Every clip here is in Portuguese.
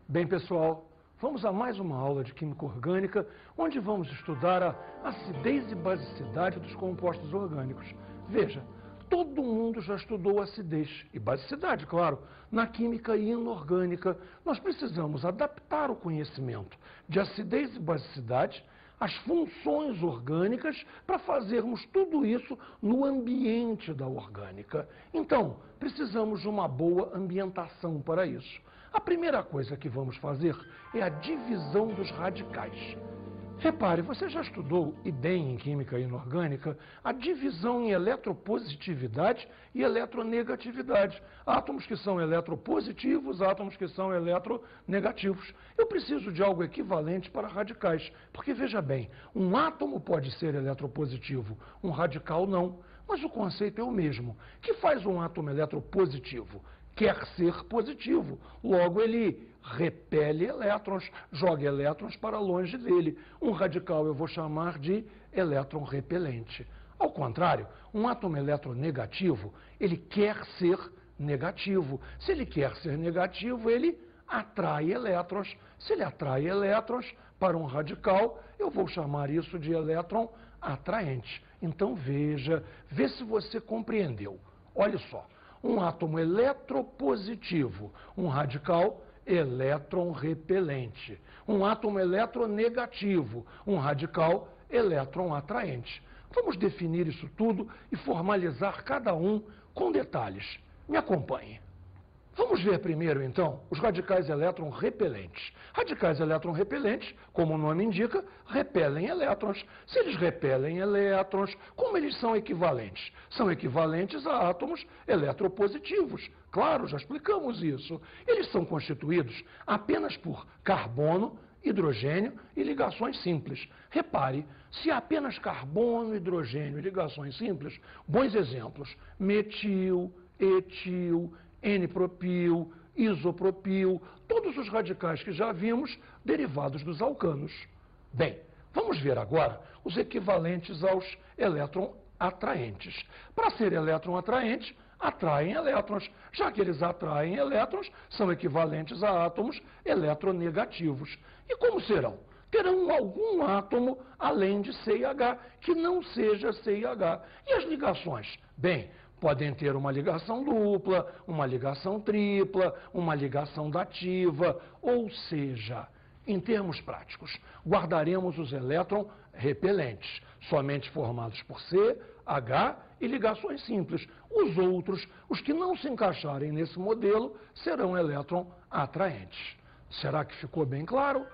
Bem, pessoal, vamos a mais uma aula de Química Orgânica, onde vamos estudar a acidez e basicidade dos compostos orgânicos. Veja, todo mundo já estudou acidez e basicidade, claro. Na química inorgânica, nós precisamos adaptar o conhecimento de acidez e basicidade às funções orgânicas para fazermos tudo isso no ambiente da orgânica. Então, precisamos de uma boa ambientação para isso. A primeira coisa que vamos fazer é a divisão dos radicais. Repare, você já estudou, e bem em química inorgânica, a divisão em eletropositividade e eletronegatividade. Átomos que são eletropositivos, átomos que são eletronegativos. Eu preciso de algo equivalente para radicais, porque veja bem, um átomo pode ser eletropositivo, um radical não. Mas o conceito é o mesmo. O que faz um átomo eletropositivo? Quer ser positivo, logo ele repele elétrons, joga elétrons para longe dele. Um radical eu vou chamar de elétron repelente. Ao contrário, um átomo eletronegativo, ele quer ser negativo. Se ele quer ser negativo, ele atrai elétrons. Se ele atrai elétrons para um radical, eu vou chamar isso de elétron atraente. Então veja, vê se você compreendeu. Olha só. Um átomo eletropositivo, um radical elétron repelente. Um átomo eletronegativo, um radical elétron atraente. Vamos definir isso tudo e formalizar cada um com detalhes. Me acompanhe. Vamos ver primeiro, então, os radicais elétron repelentes. Radicais elétron repelentes, como o nome indica, repelem elétrons. Se eles repelem elétrons, como eles são equivalentes? São equivalentes a átomos eletropositivos. Claro, já explicamos isso. Eles são constituídos apenas por carbono, hidrogênio e ligações simples. Repare, se há apenas carbono, hidrogênio e ligações simples, bons exemplos, metil, etil, N-propil, isopropil, todos os radicais que já vimos derivados dos alcanos. Bem, vamos ver agora os equivalentes aos elétron atraentes. Para ser elétron atraente, atraem elétrons. Já que eles atraem elétrons, são equivalentes a átomos eletronegativos. E como serão? Terão algum átomo além de CH, que não seja CH. E as ligações? Bem, podem ter uma ligação dupla, uma ligação tripla, uma ligação dativa, ou seja, em termos práticos, guardaremos os elétrons repelentes, somente formados por C, H e ligações simples. Os outros, os que não se encaixarem nesse modelo, serão elétron atraentes. Será que ficou bem claro?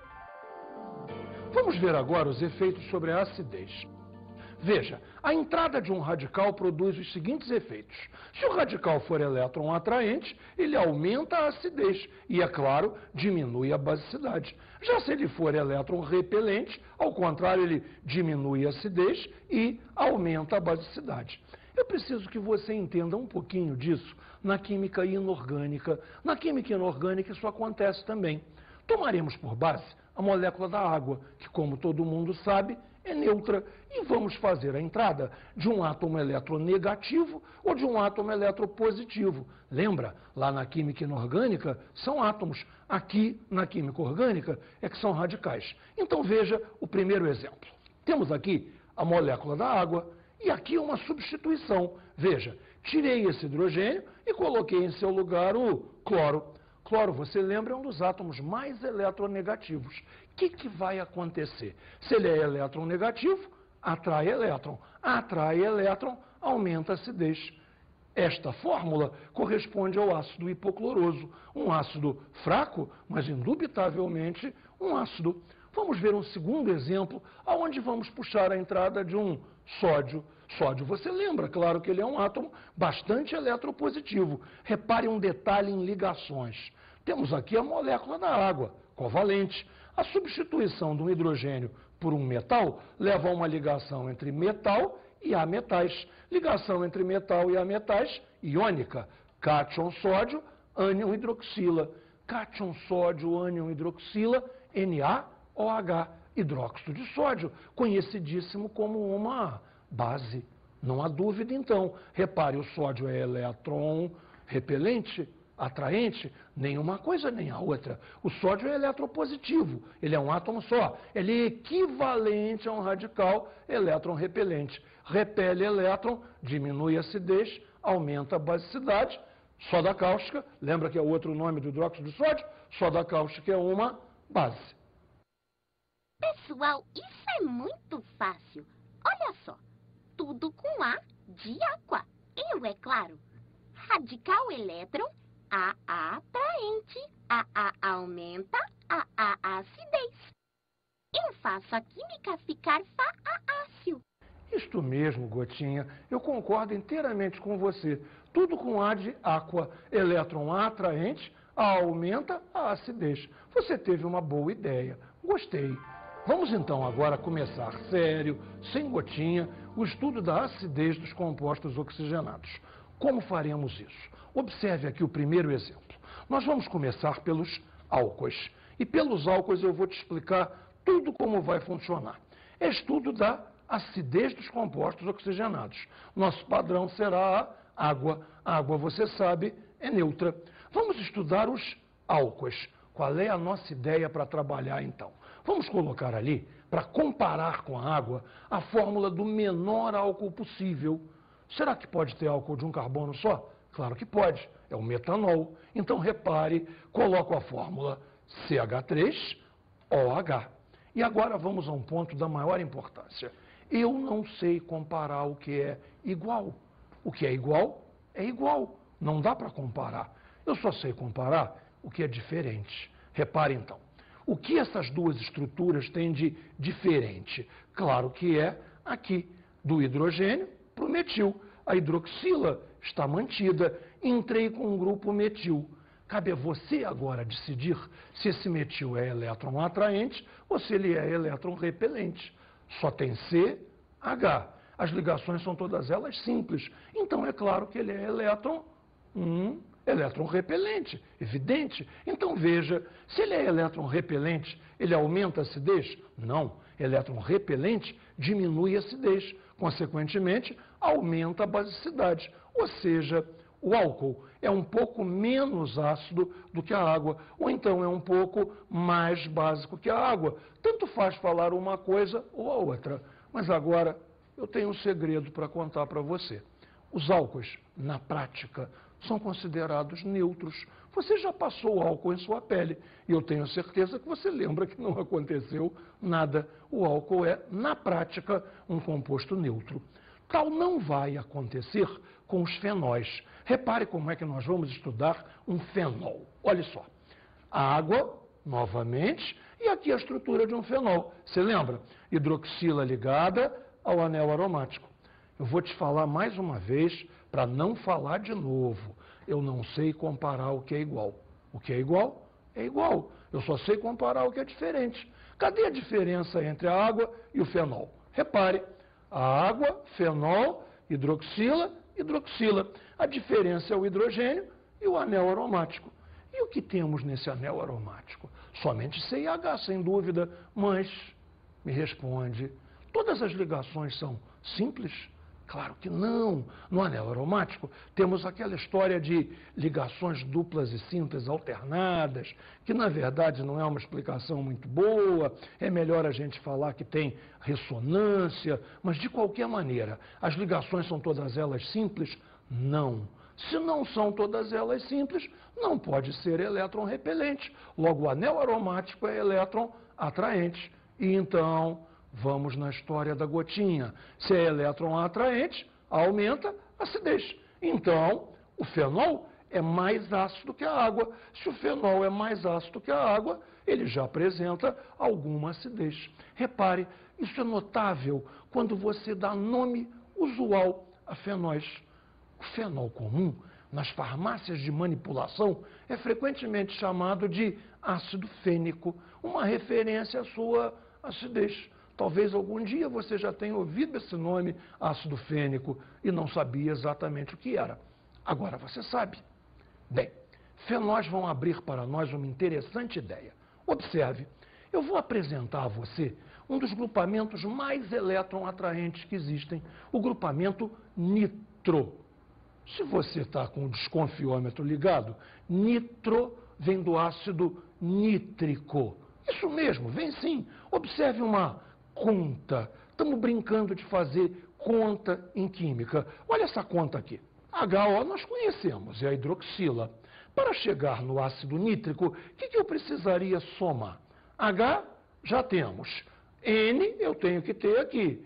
Vamos ver agora os efeitos sobre a acidez. Veja, a entrada de um radical produz os seguintes efeitos. Se o radical for elétron atraente, ele aumenta a acidez e, é claro, diminui a basicidade. Já se ele for elétron repelente, ao contrário, ele diminui a acidez e aumenta a basicidade. Eu preciso que você entenda um pouquinho disso na química inorgânica. Na química inorgânica isso acontece também. Tomaremos por base a molécula da água, que, como todo mundo sabe, é neutra, e vamos fazer a entrada de um átomo eletronegativo ou de um átomo eletropositivo. Lembra, lá na química inorgânica são átomos, aqui na química orgânica é que são radicais. Então veja o primeiro exemplo. Temos aqui a molécula da água e aqui uma substituição. Veja, tirei esse hidrogênio e coloquei em seu lugar o cloro. Cloro, você lembra, é um dos átomos mais eletronegativos. O que vai acontecer? Se ele é elétron negativo, atrai elétron. Atrai elétron, aumenta a acidez. Esta fórmula corresponde ao ácido hipocloroso. Um ácido fraco, mas indubitavelmente um ácido. Vamos ver um segundo exemplo, onde vamos puxar a entrada de um sódio. Sódio, você lembra, claro que ele é um átomo bastante eletropositivo. Repare um detalhe em ligações. Temos aqui a molécula da água, covalente. A substituição de um hidrogênio por um metal leva a uma ligação entre metal e ametais. Ligação entre metal e ametais, iônica. Cátion sódio, ânion hidroxila. Cátion sódio, ânion hidroxila, NaOH, hidróxido de sódio, conhecidíssimo como uma base. Não há dúvida, então. Repare, o sódio é elétron repelente, atraente, nem uma coisa nem a outra. O sódio é eletropositivo, ele é um átomo só. Ele é equivalente a um radical elétron repelente. Repele elétron, diminui a acidez, aumenta a basicidade. Soda cáustica, lembra que é o outro nome do hidróxido de sódio? Soda cáustica é uma base. Pessoal, isso é muito fácil. Olha só, tudo com A de água. Eu, é claro. Radical elétron, A atraente, A aumenta, A acidez. Eu faço a química ficar fácil. Isto mesmo, Gotinha, eu concordo inteiramente com você. Tudo com A de aqua, elétron A atraente, A aumenta, a acidez. Você teve uma boa ideia, gostei. Vamos então agora começar sério, sem Gotinha, o estudo da acidez dos compostos oxigenados. Como faremos isso? Observe aqui o primeiro exemplo. Nós vamos começar pelos álcoois. E pelos álcoois eu vou te explicar tudo como vai funcionar. É estudo da acidez dos compostos oxigenados. Nosso padrão será a água. A água, você sabe, é neutra. Vamos estudar os álcoois. Qual é a nossa ideia para trabalhar então? Vamos colocar ali, para comparar com a água, a fórmula do menor álcool possível. Será que pode ter álcool de um carbono só? Claro que pode, é o metanol. Então repare, coloco a fórmula CH3OH. E agora vamos a um ponto da maior importância. Eu não sei comparar o que é igual. O que é igual, não dá para comparar. Eu só sei comparar o que é diferente. Repare então, o que essas duas estruturas têm de diferente? Claro que é aqui, do hidrogênio para o metil. A hidroxila está mantida, entrei com um grupo metil. Cabe a você agora decidir se esse metil é elétron atraente ou se ele é elétron repelente. Só tem CH. As ligações são todas elas simples. Então é claro que ele é elétron repelente, evidente. Então veja, se ele é elétron repelente, ele aumenta a acidez? Não. Elétron repelente diminui a acidez. Consequentemente, aumenta a basicidade. Ou seja, o álcool é um pouco menos ácido do que a água, ou então é um pouco mais básico que a água. Tanto faz falar uma coisa ou a outra. Mas agora eu tenho um segredo para contar para você. Os álcoois, na prática, são considerados neutros. Você já passou álcool em sua pele e eu tenho certeza que você lembra que não aconteceu nada. O álcool é, na prática, um composto neutro. Tal não vai acontecer com os fenóis. Repare como é que nós vamos estudar um fenol. Olha só, a água, novamente, e aqui a estrutura de um fenol. Você lembra? Hidroxila ligada ao anel aromático. Eu vou te falar mais uma vez, para não falar de novo. Eu não sei comparar o que é igual. O que é igual, é igual. Eu só sei comparar o que é diferente. Cadê a diferença entre a água e o fenol? Repare, a água, fenol, hidroxila, hidroxila. A diferença é o hidrogênio e o anel aromático. E o que temos nesse anel aromático? Somente CH, sem dúvida, mas, me responde, todas as ligações são simples? Claro que não. No anel aromático temos aquela história de ligações duplas e simples alternadas, que na verdade não é uma explicação muito boa, é melhor a gente falar que tem ressonância, mas de qualquer maneira, as ligações são todas elas simples? Não. Se não são todas elas simples, não pode ser elétron repelente. Logo, o anel aromático é elétron atraente. E então, vamos na história da gotinha. Se é elétron atraente, aumenta a acidez. Então, o fenol é mais ácido que a água. Se o fenol é mais ácido que a água, ele já apresenta alguma acidez. Repare, isso é notável quando você dá nome usual a fenóis. O fenol comum, nas farmácias de manipulação, é frequentemente chamado de ácido fênico, uma referência à sua acidez. Talvez algum dia você já tenha ouvido esse nome, ácido fênico, e não sabia exatamente o que era. Agora você sabe. Bem, fenóis vão abrir para nós uma interessante ideia. Observe, eu vou apresentar a você um dos grupamentos mais elétron atraentes que existem, o grupamento nitro. Se você está com o desconfiômetro ligado, nitro vem do ácido nítrico. Isso mesmo, vem sim. Observe uma conta. Estamos brincando de fazer conta em química. Olha essa conta aqui. HO nós conhecemos, é a hidroxila. Para chegar no ácido nítrico, o que eu precisaria somar? H já temos. N eu tenho que ter aqui.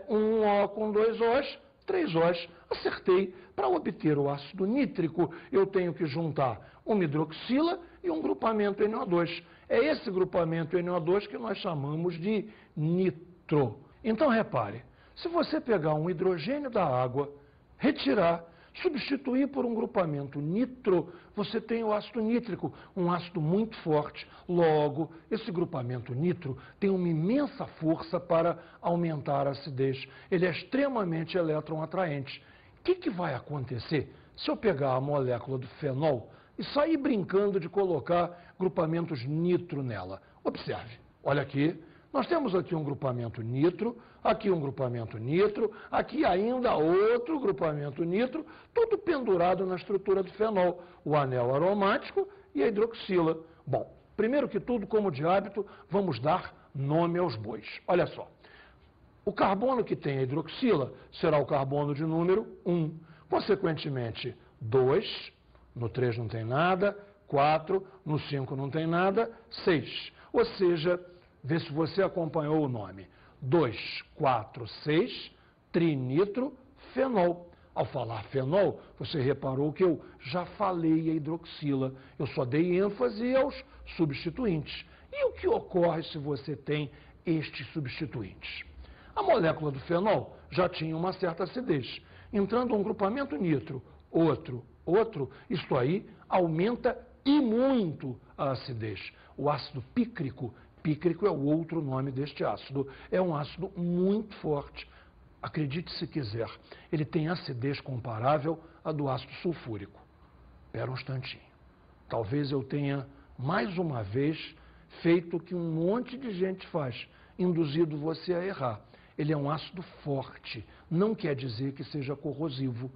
Um O com 2 Os, 3 Os. Acertei. Para obter o ácido nítrico, eu tenho que juntar uma hidroxila e um grupamento NO2. É esse grupamento NO2 que nós chamamos de nitro. Então, repare, se você pegar um hidrogênio da água, retirar, substituir por um grupamento nitro, você tem o ácido nítrico, um ácido muito forte. Logo, esse grupamento nitro tem uma imensa força para aumentar a acidez. Ele é extremamente eletroatraente. O que vai acontecer se eu pegar a molécula do fenol e sair brincando de colocar grupamentos nitro nela? Observe, olha aqui. Nós temos aqui um grupamento nitro, aqui um grupamento nitro, aqui ainda outro grupamento nitro, tudo pendurado na estrutura do fenol, o anel aromático e a hidroxila. Bom, primeiro que tudo, como de hábito, vamos dar nome aos bois. Olha só, o carbono que tem a hidroxila será o carbono de número 1, consequentemente 2, no 3 não tem nada, 4, no 5 não tem nada, 6, ou seja, vê se você acompanhou o nome. 2, 4, 6, trinitrofenol. Ao falar fenol, você reparou que eu já falei a hidroxila. Eu só dei ênfase aos substituintes. E o que ocorre se você tem estes substituintes? A molécula do fenol já tinha uma certa acidez. Entrando um grupamento nitro, outro, isto aí aumenta e muito a acidez. O ácido pícrico é o outro nome deste ácido. É um ácido muito forte. Acredite se quiser, ele tem acidez comparável à do ácido sulfúrico. Espera um instantinho. Talvez eu tenha, mais uma vez, feito o que um monte de gente faz, induzido você a errar. Ele é um ácido forte, não quer dizer que seja corrosivo.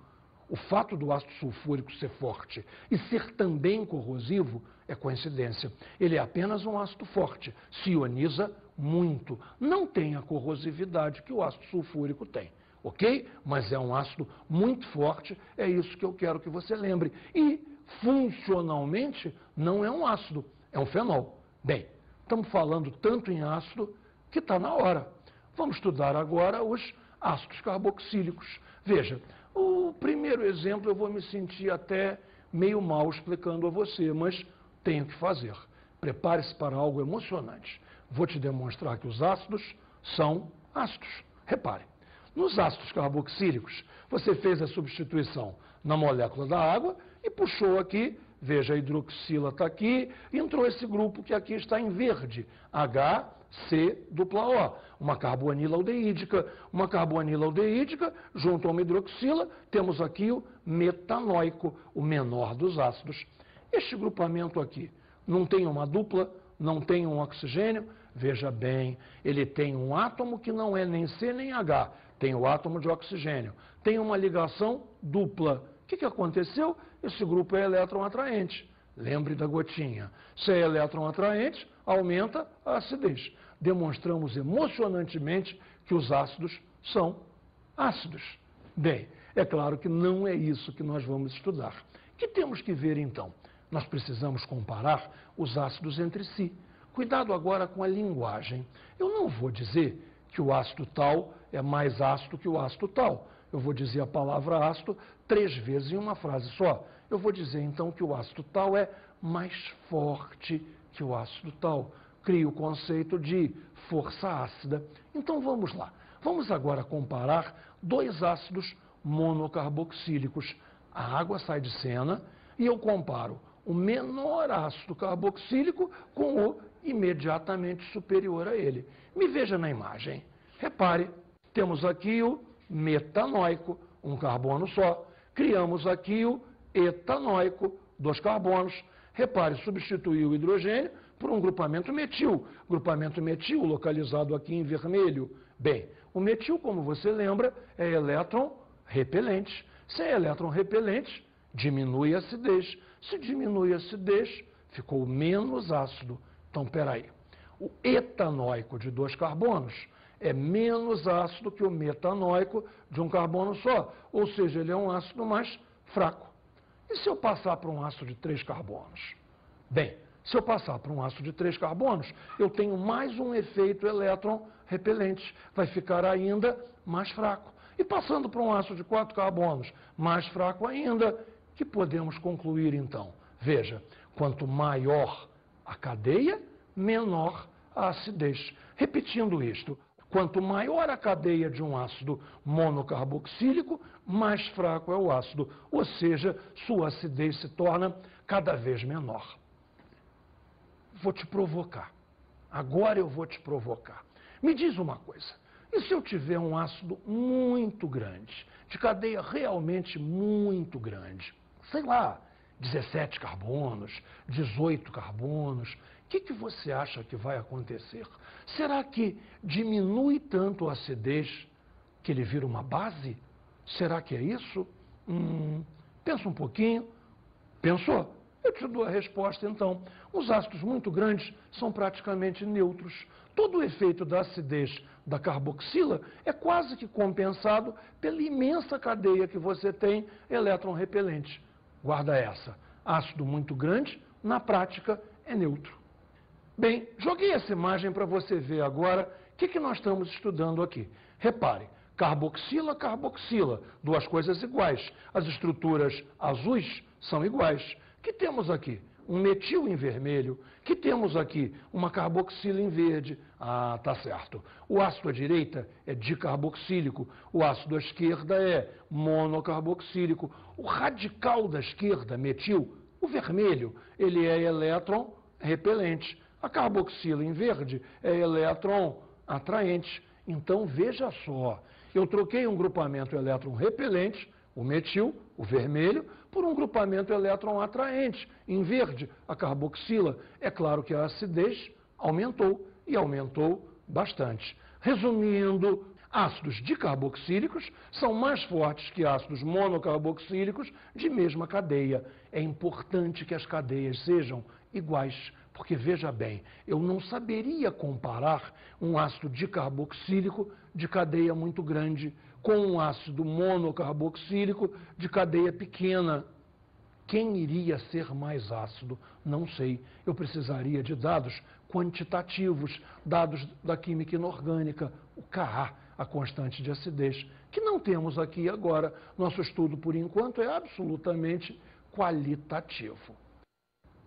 O fato do ácido sulfúrico ser forte e ser também corrosivo é coincidência. Ele é apenas um ácido forte, se ioniza muito. Não tem a corrosividade que o ácido sulfúrico tem, ok? Mas é um ácido muito forte, é isso que eu quero que você lembre. E, funcionalmente, não é um ácido, é um fenol. Bem, estamos falando tanto em ácido que está na hora. Vamos estudar agora os ácidos carboxílicos. Veja, o primeiro exemplo eu vou me sentir até meio mal explicando a você, mas tenho que fazer. Prepare-se para algo emocionante. Vou te demonstrar que os ácidos são ácidos. Repare, nos ácidos carboxílicos, você fez a substituição na molécula da água e puxou aqui, veja, a hidroxila está aqui, entrou esse grupo que aqui está em verde, HCOO, uma carbonilaldeídica. Uma carbonilaldeídica, junto a uma hidroxila, temos aqui o metanoico, o menor dos ácidos. Este grupamento aqui não tem uma dupla, não tem um oxigênio, veja bem, ele tem um átomo que não é nem C nem H, tem o átomo de oxigênio, tem uma ligação dupla. O que aconteceu? Esse grupo é elétron atraente. Lembre da gotinha. Se é elétron atraente, aumenta a acidez. Demonstramos emocionantemente que os ácidos são ácidos. Bem, é claro que não é isso que nós vamos estudar. O que temos que ver então? Nós precisamos comparar os ácidos entre si. Cuidado agora com a linguagem. Eu não vou dizer que o ácido tal é mais ácido que o ácido tal. Eu vou dizer a palavra ácido 3 vezes em uma frase só. Eu vou dizer então que o ácido tal é mais forte que o ácido tal. Crio o conceito de força ácida. Então vamos lá. Vamos agora comparar 2 ácidos monocarboxílicos. A água sai de cena e eu comparo o menor ácido carboxílico com o imediatamente superior a ele. Me veja na imagem. Repare, temos aqui o metanoico, um carbono só. Criamos aqui o etanóico, 2 carbonos. Repare, substituiu o hidrogênio por um grupamento metil. Grupamento metil localizado aqui em vermelho. Bem, o metil, como você lembra, é elétron repelente. Se é elétron repelente, diminui a acidez. Se diminui a acidez, ficou menos ácido. Então, peraí. O etanóico de 2 carbonos é menos ácido que o metanóico de um carbono só. Ou seja, ele é um ácido mais fraco. E se eu passar para um ácido de 3 carbonos? Bem, se eu passar para um ácido de 3 carbonos, eu tenho mais um efeito elétron repelente. Vai ficar ainda mais fraco. E passando para um ácido de 4 carbonos, mais fraco ainda, que podemos concluir então? Veja, quanto maior a cadeia, menor a acidez. Repetindo isto, quanto maior a cadeia de um ácido monocarboxílico, mais fraco é o ácido, ou seja, sua acidez se torna cada vez menor. Vou te provocar. Agora eu vou te provocar. Me diz uma coisa. E se eu tiver um ácido muito grande, de cadeia realmente muito grande, sei lá, 17 carbonos, 18 carbonos, o que você acha que vai acontecer? Será que diminui tanto a acidez que ele vira uma base? Será que é isso? Pensa um pouquinho. Pensou? Eu te dou a resposta então. Os ácidos muito grandes são praticamente neutros. Todo o efeito da acidez da carboxila é quase que compensado pela imensa cadeia que você tem elétron repelente. Guarda essa. Ácido muito grande, na prática, é neutro. Bem, joguei essa imagem para você ver agora o que nós estamos estudando aqui. Repare, carboxila, carboxila, duas coisas iguais. As estruturas azuis são iguais. O que temos aqui? Um metil em vermelho. Que temos aqui? Uma carboxila em verde. Ah, tá certo. O ácido à direita é dicarboxílico. O ácido à esquerda é monocarboxílico. O radical da esquerda, metil, o vermelho, ele é elétron repelente. A carboxila em verde é elétron atraente. Então, veja só. Eu troquei um grupamento elétron repelente, o metil, o vermelho, por um grupamento elétron atraente, em verde, a carboxila. É claro que a acidez aumentou, e aumentou bastante. Resumindo, ácidos dicarboxílicos são mais fortes que ácidos monocarboxílicos de mesma cadeia. É importante que as cadeias sejam iguais, porque, veja bem, eu não saberia comparar um ácido dicarboxílico de cadeia muito grande com um ácido monocarboxílico de cadeia pequena. Quem iria ser mais ácido? Não sei. Eu precisaria de dados quantitativos, dados da química inorgânica, o Ka, a constante de acidez, que não temos aqui agora. Nosso estudo, por enquanto, é absolutamente qualitativo.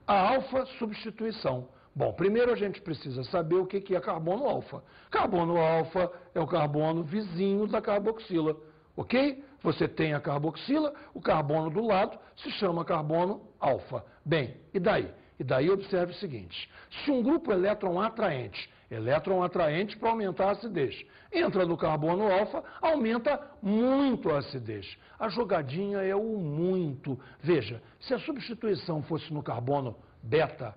A alfa-substituição. Bom, primeiro a gente precisa saber o que é carbono alfa. Carbono alfa é o carbono vizinho da carboxila, ok? Você tem a carboxila, o carbono do lado se chama carbono alfa. Bem, e daí? E daí observe o seguinte, se um grupo elétron atraente para aumentar a acidez, entra no carbono alfa, aumenta muito a acidez. A jogadinha é o muito. Veja, se a substituição fosse no carbono beta,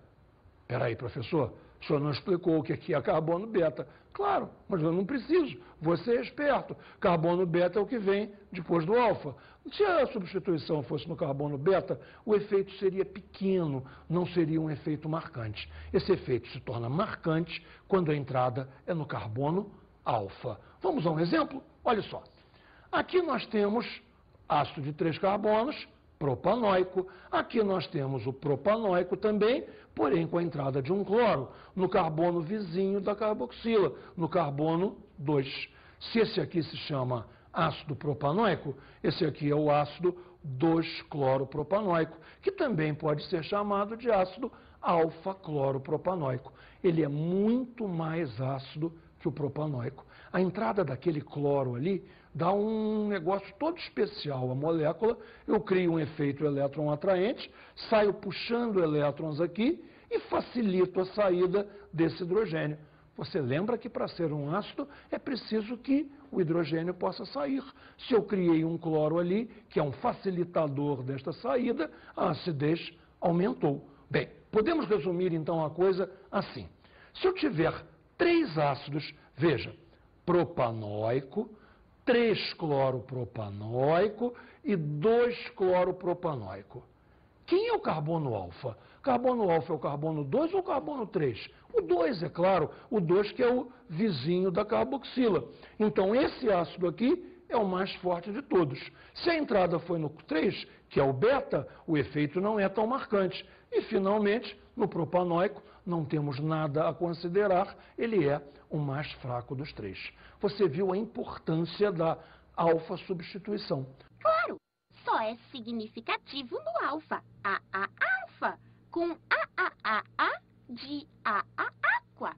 peraí, professor, o senhor não explicou o que é carbono beta. Claro, mas eu não preciso, você é esperto. Carbono beta é o que vem depois do alfa. Se a substituição fosse no carbono beta, o efeito seria pequeno, não seria um efeito marcante. Esse efeito se torna marcante quando a entrada é no carbono alfa. Vamos a um exemplo? Olha só. Aqui nós temos ácido de 3 carbonos, propanóico. Aqui nós temos o propanóico também, porém com a entrada de um cloro, no carbono vizinho da carboxila, no carbono 2. Se esse aqui se chama ácido propanóico, esse aqui é o ácido 2-cloropropanoico, que também pode ser chamado de ácido alfa-cloropropanoico. Ele é muito mais ácido que o propanóico. A entrada daquele cloro ali dá um negócio todo especial à molécula. Eu crio um efeito elétron atraente, saio puxando elétrons aqui e facilito a saída desse hidrogênio. Você lembra que para ser um ácido é preciso que o hidrogênio possa sair. Se eu criei um cloro ali, que é um facilitador desta saída, a acidez aumentou. Bem, podemos resumir então a coisa assim. Se eu tiver 3 ácidos, veja, propanóico, 3-cloropropanoico e 2-cloropropanoico. Quem é o carbono alfa? Carbono alfa é o carbono 2 ou o carbono 3? O 2, é claro, o 2 que é o vizinho da carboxila. Então, esse ácido aqui é o mais forte de todos. Se a entrada foi no 3, que é o beta, o efeito não é tão marcante. E, finalmente, no propanoico, não temos nada a considerar, ele é o mais fraco dos três. Você viu a importância da alfa-substituição. Claro, só é significativo no alfa. alfa, com a de aqua.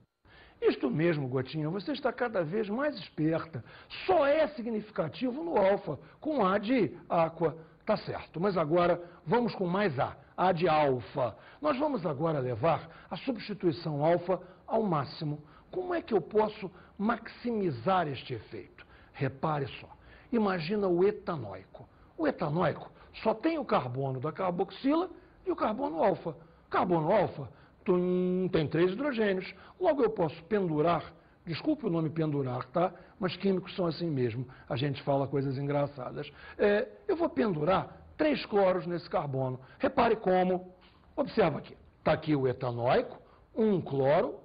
Isto mesmo, Gotinha, você está cada vez mais esperta. Só é significativo no alfa, com A de aqua. Tá certo, mas agora vamos com mais A de alfa. Nós vamos agora levar a substituição alfa ao máximo. Como é que eu posso maximizar este efeito? Repare só, imagina o etanóico. O etanóico só tem o carbono da carboxila e o carbono alfa. Carbono alfa tem 3 hidrogênios. Logo eu posso pendurar, desculpe o nome pendurar, tá? Mas químicos são assim mesmo, a gente fala coisas engraçadas. Eu vou pendurar 3 cloros nesse carbono. Repare como, observa aqui, está aqui o etanóico, um cloro,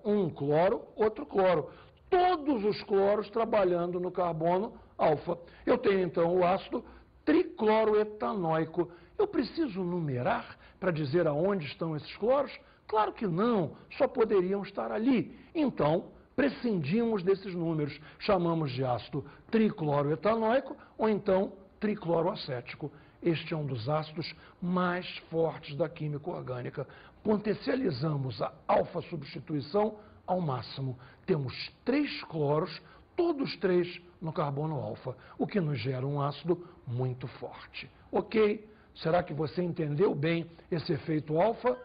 outro cloro. Todos os cloros trabalhando no carbono alfa. Eu tenho então o ácido tricloroetanóico. Eu preciso numerar para dizer aonde estão esses cloros? Claro que não, só poderiam estar ali. Então, prescindimos desses números, chamamos de ácido tricloroetanóico ou então tricloroacético. Este é um dos ácidos mais fortes da química orgânica. Potencializamos a alfa-substituição ao máximo. Temos 3 cloros, todos 3 no carbono alfa, o que nos gera um ácido muito forte. Ok? Será que você entendeu bem esse efeito alfa?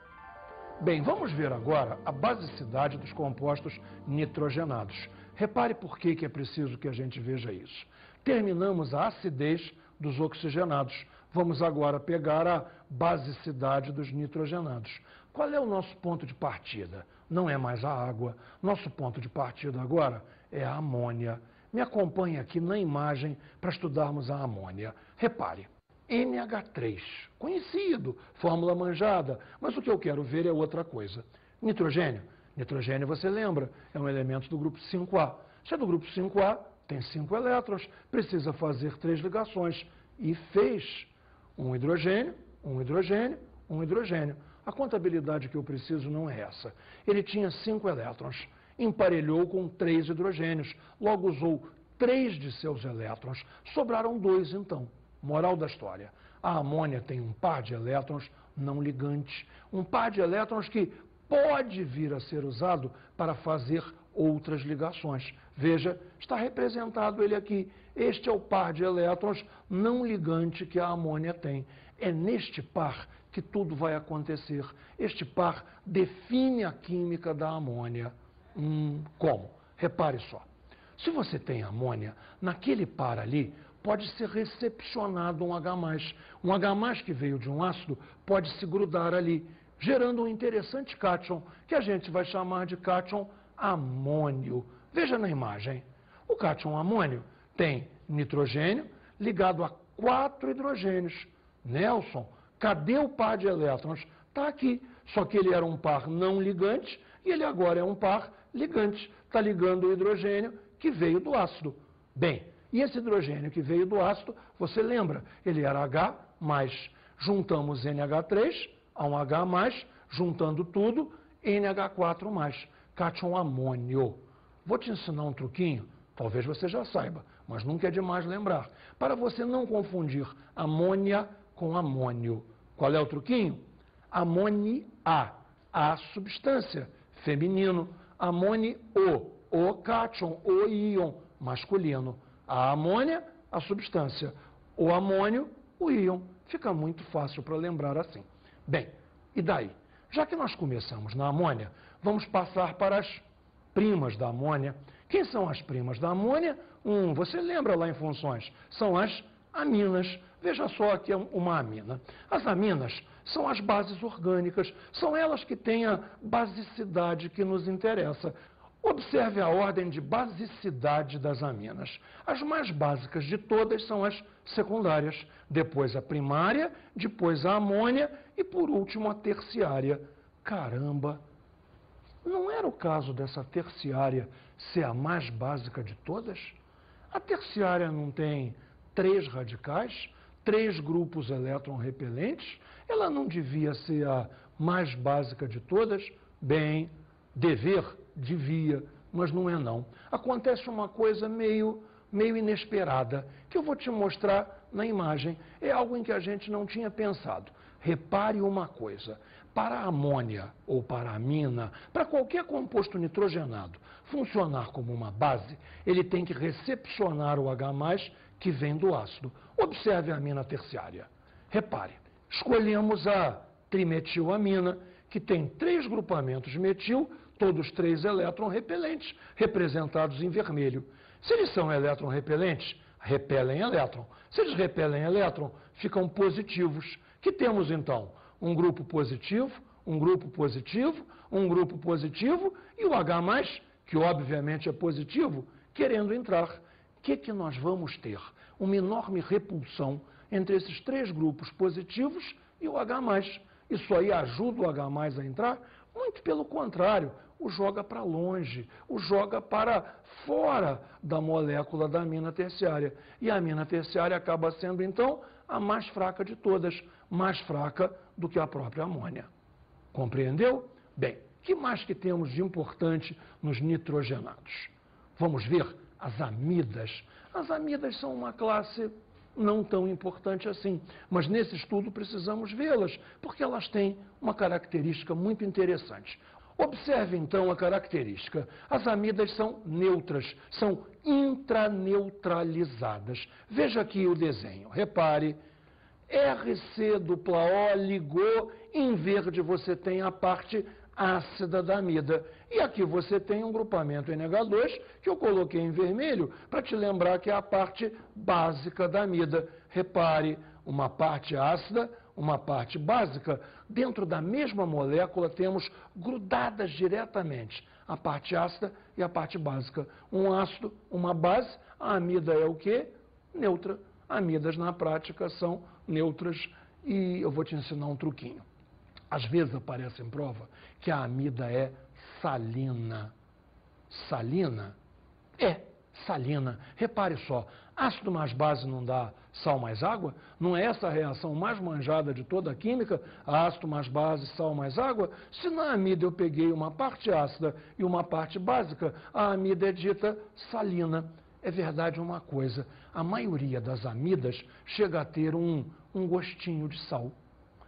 Bem, vamos ver agora a basicidade dos compostos nitrogenados. Repare por que é preciso que a gente veja isso. Terminamos a acidez dos oxigenados. Vamos agora pegar a basicidade dos nitrogenados. Qual é o nosso ponto de partida? Não é mais a água. Nosso ponto de partida agora é a amônia. Me acompanhe aqui na imagem para estudarmos a amônia. Repare. NH3, conhecido, fórmula manjada, mas o que eu quero ver é outra coisa. Nitrogênio. Nitrogênio, você lembra, é um elemento do grupo 5A. Se é do grupo 5A, tem 5 elétrons, precisa fazer 3 ligações. E fez um hidrogênio, um hidrogênio, um hidrogênio. A contabilidade que eu preciso não é essa. Ele tinha 5 elétrons, emparelhou com 3 hidrogênios, logo usou 3 de seus elétrons, sobraram 2 então. Moral da história, a amônia tem um par de elétrons não ligantes, um par de elétrons que pode vir a ser usado para fazer outras ligações. Veja, está representado ele aqui. Este é o par de elétrons não ligante que a amônia tem. É neste par que tudo vai acontecer. Este par define a química da amônia. Como? Repare só. Se você tem amônia, naquele par ali, pode ser recepcionado um H+. Um H+, que veio de um ácido, pode se grudar ali, gerando um interessante cátion, que a gente vai chamar de cátion amônio. Veja na imagem. O cátion amônio tem nitrogênio ligado a 4 hidrogênios. Nelson, cadê o par de elétrons? Está aqui, só que ele era um par não ligante e ele agora é um par ligante. Está ligando o hidrogênio que veio do ácido. Bem, e esse hidrogênio que veio do ácido, você lembra, ele era H+. Juntamos NH3 a um H+, juntando tudo, NH4+, cátion amônio. Vou te ensinar um truquinho, talvez você já saiba, mas nunca é demais lembrar, para você não confundir amônia com amônio. Qual é o truquinho? Amônia, a substância, feminino. Amônio, o cátion, o íon, masculino. A amônia, a substância. O amônio, o íon. Fica muito fácil para lembrar assim. Bem, e daí? Já que nós começamos na amônia, vamos passar para as primas da amônia. Quem são as primas da amônia? Você lembra lá em funções? São as aminas. Veja só aqui uma amina. As aminas são as bases orgânicas. São elas que têm a basicidade que nos interessa. Observe a ordem de basicidade das aminas. As mais básicas de todas são as secundárias, depois a primária, depois a amônia e, por último, a terciária. Caramba! Não era o caso dessa terciária ser a mais básica de todas? A terciária não tem 3 radicais, 3 grupos elétron-repelentes? Ela não devia ser a mais básica de todas? Bem, devia, mas não é não. Acontece uma coisa meio inesperada, que eu vou te mostrar na imagem. É algo em que a gente não tinha pensado. Repare uma coisa, para a amônia ou para a amina, para qualquer composto nitrogenado funcionar como uma base, ele tem que recepcionar o H+, que vem do ácido. Observe a amina terciária. Repare, escolhemos a trimetilamina, que tem 3 grupamentos metil, todos 3 elétron-repelentes, representados em vermelho. Se eles são elétron-repelentes, repelem elétron. Se eles repelem elétron, ficam positivos. Que temos então? Um grupo positivo, um grupo positivo, um grupo positivo e o H+, que obviamente é positivo, querendo entrar. O que nós vamos ter? Uma enorme repulsão entre esses 3 grupos positivos e o H+. Isso aí ajuda o H+ a entrar? Muito pelo contrário, o joga para longe, o joga para fora da molécula da amina terciária. E a amina terciária acaba sendo, então, a mais fraca de todas, mais fraca do que a própria amônia. Compreendeu? Bem, o que mais que temos de importante nos nitrogenados? Vamos ver as amidas. As amidas são uma classe não tão importante assim, mas nesse estudo precisamos vê-las, porque elas têm uma característica muito interessante. Observe então a característica. As amidas são neutras, são intraneutralizadas. Veja aqui o desenho, repare. RC dupla O ligou, em verde você tem a parte ácida da amida. E aqui você tem um grupamento NH2, que eu coloquei em vermelho, para te lembrar que é a parte básica da amida. Repare, uma parte ácida, uma parte básica. Dentro da mesma molécula temos grudadas diretamente a parte ácida e a parte básica. Um ácido, uma base, a amida é o quê? Neutra. Amidas na prática são neutras e eu vou te ensinar um truquinho. Às vezes aparece em prova que a amida é salina. Salina? É, salina. Repare só, ácido mais base não dá sal mais água? Não é essa a reação mais manjada de toda a química? Ácido mais base, sal mais água? Se na amida eu peguei uma parte ácida e uma parte básica, a amida é dita salina. É verdade uma coisa, a maioria das amidas chega a ter um gostinho de sal.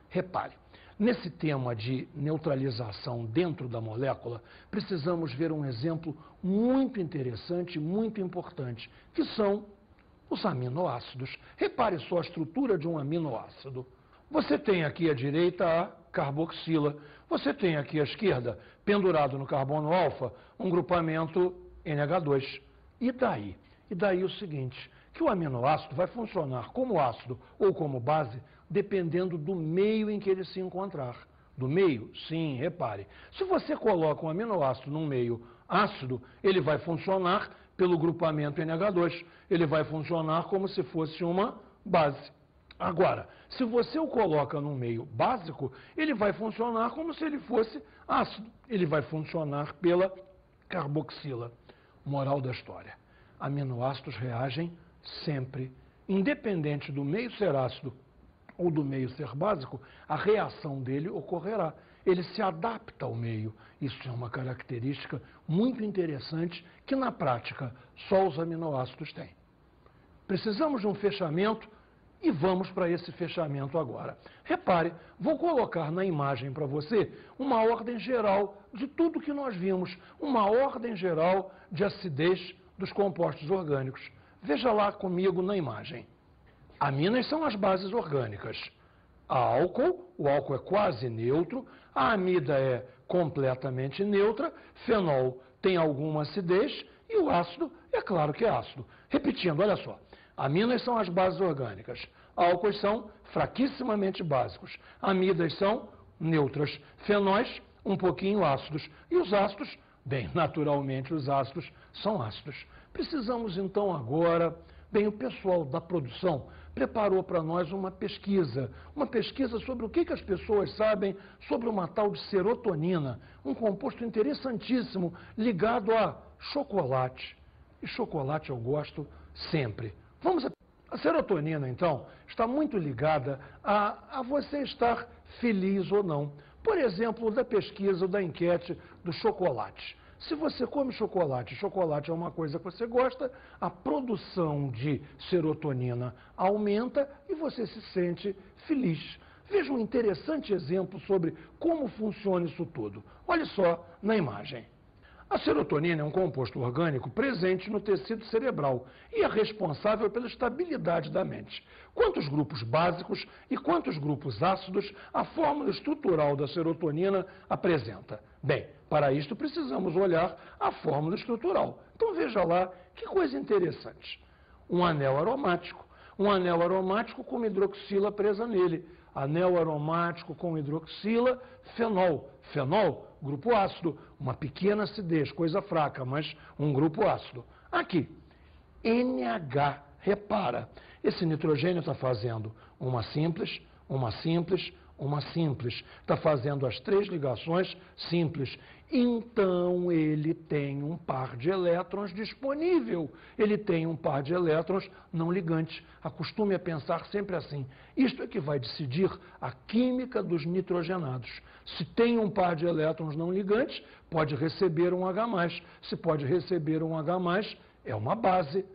Repare, nesse tema de neutralização dentro da molécula, precisamos ver um exemplo muito interessante, muito importante, que são os aminoácidos. Repare só a estrutura de um aminoácido. Você tem aqui à direita a carboxila, você tem aqui à esquerda, pendurado no carbono alfa, um grupamento NH2. E daí? E daí o seguinte, que o aminoácido vai funcionar como ácido ou como base, dependendo do meio em que ele se encontrar. Do meio? Sim, repare. Se você coloca um aminoácido num meio ácido, ele vai funcionar pelo grupamento NH2. Ele vai funcionar como se fosse uma base. Agora, se você o coloca num meio básico, ele vai funcionar como se ele fosse ácido. Ele vai funcionar pela carboxila. Moral da história. Aminoácidos reagem sempre. Independente do meio ser ácido ou do meio ser básico, a reação dele ocorrerá. Ele se adapta ao meio. Isso é uma característica muito interessante que, na prática, só os aminoácidos têm. Precisamos de um fechamento e vamos para esse fechamento agora. Repare, vou colocar na imagem para você uma ordem geral de tudo que nós vimos, uma ordem geral de acidez dos compostos orgânicos. Veja lá comigo na imagem. Aminas são as bases orgânicas. O álcool é quase neutro, a amida é completamente neutra, fenol tem alguma acidez e o ácido, é claro que é ácido. Repetindo, olha só, aminas são as bases orgânicas, álcoois são fraquissimamente básicos, amidas são neutras, fenóis um pouquinho ácidos e os ácidos Bem, naturalmente os ácidos são ácidos. Precisamos então agora, bem, o pessoal da produção preparou para nós uma pesquisa sobre o que as pessoas sabem sobre uma tal de serotonina, um composto interessantíssimo ligado a chocolate. E chocolate eu gosto sempre. A serotonina, então, está muito ligada a você estar feliz ou não. Por exemplo, da pesquisa, da enquete do chocolate. Se você come chocolate, chocolate é uma coisa que você gosta, a produção de serotonina aumenta e você se sente feliz. Veja um interessante exemplo sobre como funciona isso tudo. Olha só na imagem. A serotonina é um composto orgânico presente no tecido cerebral e é responsável pela estabilidade da mente. Quantos grupos básicos e quantos grupos ácidos a fórmula estrutural da serotonina apresenta? Bem, para isto precisamos olhar a fórmula estrutural. Então veja lá que coisa interessante. Um anel aromático com uma hidroxila presa nele. Anel aromático com hidroxila, fenol. Fenol, grupo ácido, uma pequena acidez, coisa fraca, mas um grupo ácido. Aqui, NH, repara, esse nitrogênio está fazendo uma simples, uma simples, uma simples. Está fazendo as 3 ligações simples. Então, ele tem um par de elétrons disponível. Ele tem um par de elétrons não ligantes. Acostume a pensar sempre assim. Isto é que vai decidir a química dos nitrogenados. Se tem um par de elétrons não ligantes, pode receber um H+. Se pode receber um H+, é uma base.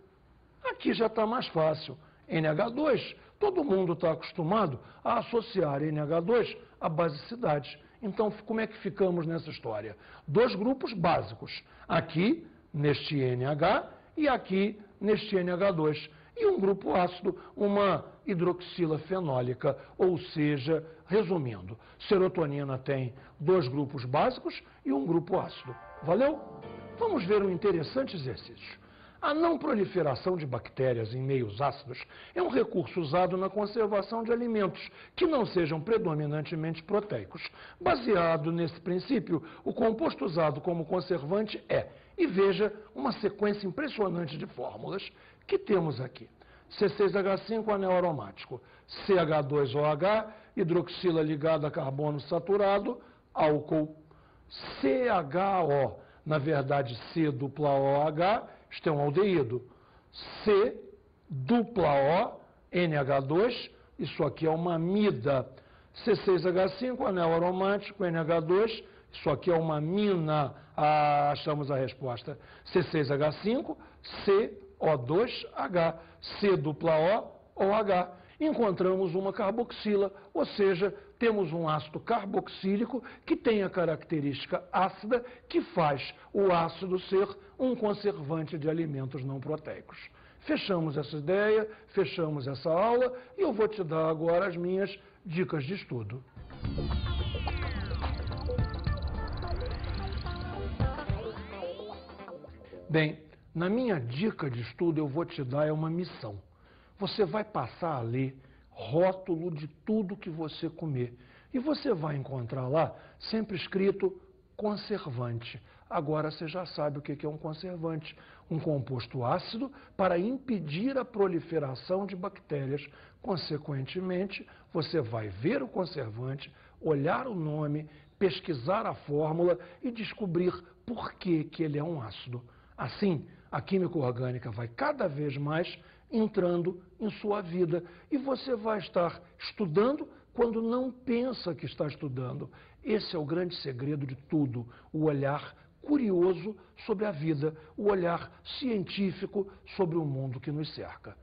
Aqui já está mais fácil. NH2, todo mundo está acostumado a associar NH2 à basicidade. Então, como é que ficamos nessa história? 2 grupos básicos, aqui neste NH e aqui neste NH2. E um grupo ácido, uma hidroxila fenólica, ou seja, resumindo, serotonina tem 2 grupos básicos e um grupo ácido. Valeu? Vamos ver um interessante exercício. A não proliferação de bactérias em meios ácidos é um recurso usado na conservação de alimentos que não sejam predominantemente proteicos. Baseado nesse princípio, o composto usado como conservante é, e veja uma sequência impressionante de fórmulas que temos aqui. C6H5, anel aromático, CH2OH, hidroxila ligada a carbono saturado, álcool, CHO, na verdade C dupla OH, isto é um aldeído. C, dupla O, NH2, isso aqui é uma amida. C6H5, anel aromático, NH2, isso aqui é uma amina. Achamos a resposta. C6H5, CO2H, C dupla O, OH. Encontramos uma carboxila, ou seja, temos um ácido carboxílico que tem a característica ácida que faz o ácido ser um conservante de alimentos não proteicos. Fechamos essa ideia, fechamos essa aula e eu vou te dar agora as minhas dicas de estudo. Bem, na minha dica de estudo eu vou te dar uma missão. Você vai passar a ler rótulo de tudo que você comer. E você vai encontrar lá sempre escrito conservante. Agora você já sabe o que é um conservante. Um composto ácido para impedir a proliferação de bactérias. Consequentemente, você vai ver o conservante, olhar o nome, pesquisar a fórmula e descobrir por que ele é um ácido. Assim, a química orgânica vai cada vez mais entrando em sua vida e você vai estar estudando quando não pensa que está estudando. Esse é o grande segredo de tudo, o olhar curioso sobre a vida, o olhar científico sobre o mundo que nos cerca.